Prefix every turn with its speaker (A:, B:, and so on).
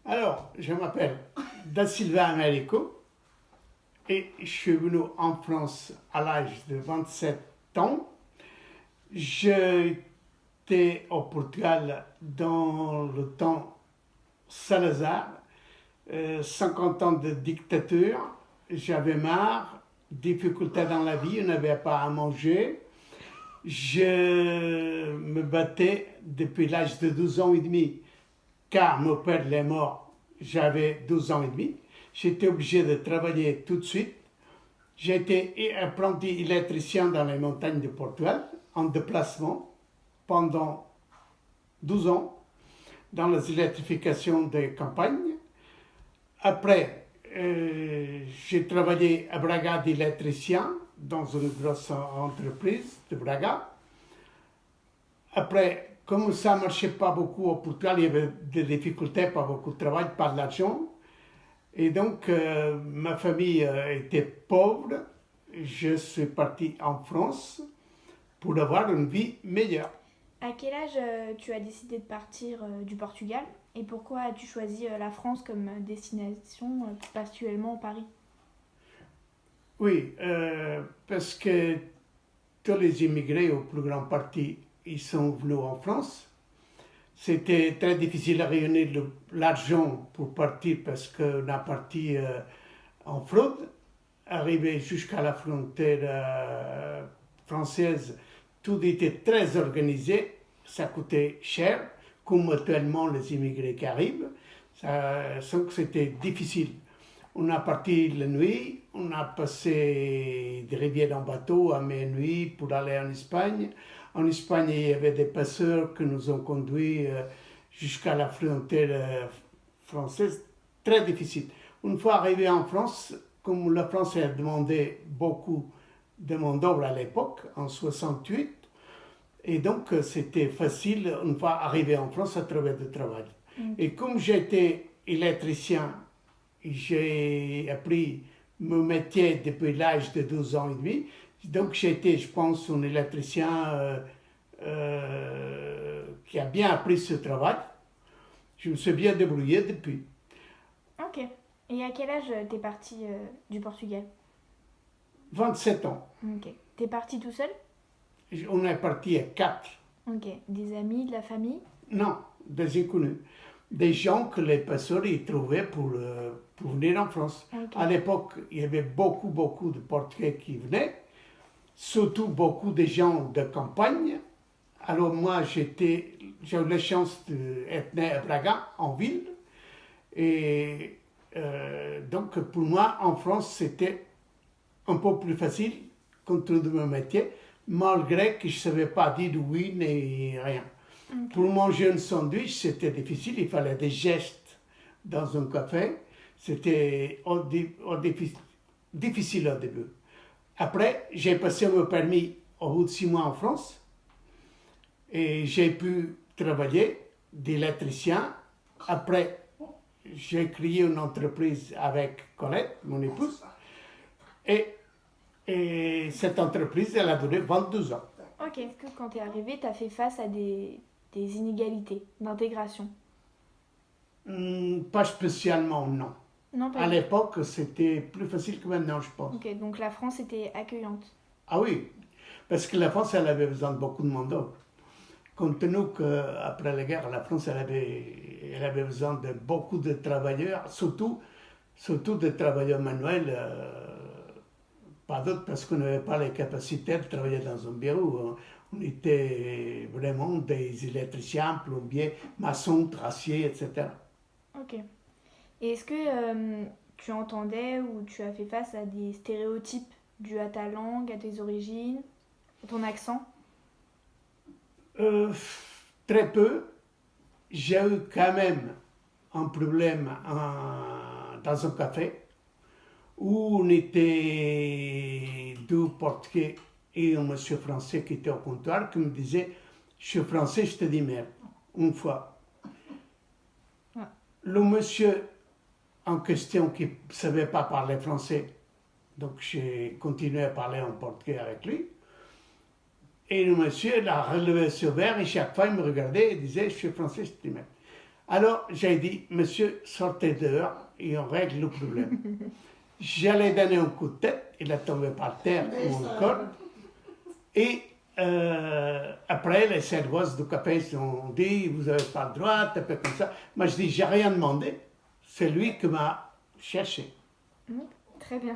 A: Alors, je m'appelle Da Silva Américo et je suis venu en France à l'âge de 27 ans. J'étais au Portugal dans le temps Salazar, 50 ans de dictature. J'avais marre, difficultés dans la vie, on n'avait pas à manger. Je me battais depuis l'âge de 12 ans et demi, car mon père est mort, j'avais 12 ans et demi. J'étais obligé de travailler tout de suite. J'ai été apprenti électricien dans les montagnes de Portugal, en déplacement, pendant 12 ans, dans les électrifications des campagnes. Après, j'ai travaillé à Braga d'électricien, dans une grosse entreprise de Braga. Après, comme ça ne marchait pas beaucoup au Portugal, il y avait des difficultés, pas beaucoup de travail, pas d'argent. Et donc, ma famille était pauvre. Je suis parti en France pour avoir une vie meilleure.
B: À quel âge tu as décidé de partir du Portugal et pourquoi as-tu choisi la France comme destination, plus particulièrement Paris?
A: Oui, parce que tous les immigrés, au plus grand partie, ils sont venus en France. C'était très difficile à réunir l'argent pour partir parce qu'on a parti en fraude. Arrivé jusqu'à la frontière française, tout était très organisé, ça coûtait cher, comme actuellement les immigrés qui arrivent. Donc c'était difficile. On a parti la nuit, on a passé des rivières en bateau à minuit pour aller en Espagne. En Espagne, il y avait des passeurs qui nous ont conduits jusqu'à la frontière française. Très difficile. Une fois arrivé en France, comme la France a demandé beaucoup de main-d'œuvre à l'époque, en 68, et donc c'était facile, une fois arrivé en France, à trouver du travail. Et comme j'étais électricien, j'ai appris mon métier depuis l'âge de 12 ans et demi. Donc j'étais, je pense, un électricien qui a bien appris ce travail. Je me suis bien débrouillé depuis.
B: Ok. Et à quel âge t'es parti du Portugal?
A: 27 ans.
B: Ok. T'es parti tout seul?
A: On est parti à 4.
B: Ok. Des amis, de la famille?
A: Non, des inconnus. Des gens que les passeurs y trouvaient pour venir en France.
B: Ok.
A: À l'époque, il y avait beaucoup de Portugais qui venaient, surtout beaucoup de gens de campagne. Alors moi, j'ai eu la chance d'être né à Braga, en ville. Et donc pour moi, en France, c'était un peu plus facile compte tenu de mon métier, malgré que je ne savais pas dire oui ni rien.
B: Ok.
A: Pour manger un sandwich, c'était difficile, il fallait des gestes dans un café. C'était difficile au début. Après, j'ai passé mon permis au bout de 6 mois en France et j'ai pu travailler d'électricien. Après, j'ai créé une entreprise avec Colette, mon épouse, et, et cette entreprise, elle a duré 22 ans.
B: Ok. Est-ce que quand t'es arrivé, t'as fait face à des inégalités d'intégration?
A: Pas spécialement, non.
B: Non, pas
A: À
B: du tout.
A: l'époque, c'était plus facile que maintenant, je pense.
B: Ok. Donc la France était accueillante.
A: Ah oui, parce que la France, elle avait besoin de beaucoup de main-d'œuvre. Compte tenu qu'après la guerre, la France, elle avait besoin de beaucoup de travailleurs, surtout de travailleurs manuels, pas d'autres parce qu'on n'avait pas les capacités de travailler dans un bureau. On était vraiment des électriciens, plombiers, maçons, traciers, etc.
B: Ok. Et est-ce que tu entendais ou tu as fait face à des stéréotypes dus à ta langue, à tes origines, à ton accent?
A: Euh, Très peu. J'ai eu quand même un problème dans un café où on était deux Portugais et un monsieur français qui était au comptoir qui me disait je suis français, je te dis merde. Une fois.
B: Ah.
A: Le monsieur en question qui ne savait pas parler français, donc j'ai continué à parler en portugais avec lui. Et le monsieur il a relevé ce verre et chaque fois il me regardait et disait je suis français, je te dis merde. Alors, j'ai dit, monsieur, sortez dehors et on règle le problème. J'allais donner un coup de tête, il est tombé par terre ou encore. Et après, les services du café ont dit, vous n'avez pas le droit, un peu comme ça. Moi, je dis, j'ai rien demandé. C'est lui qui m'a cherché.
B: Très bien.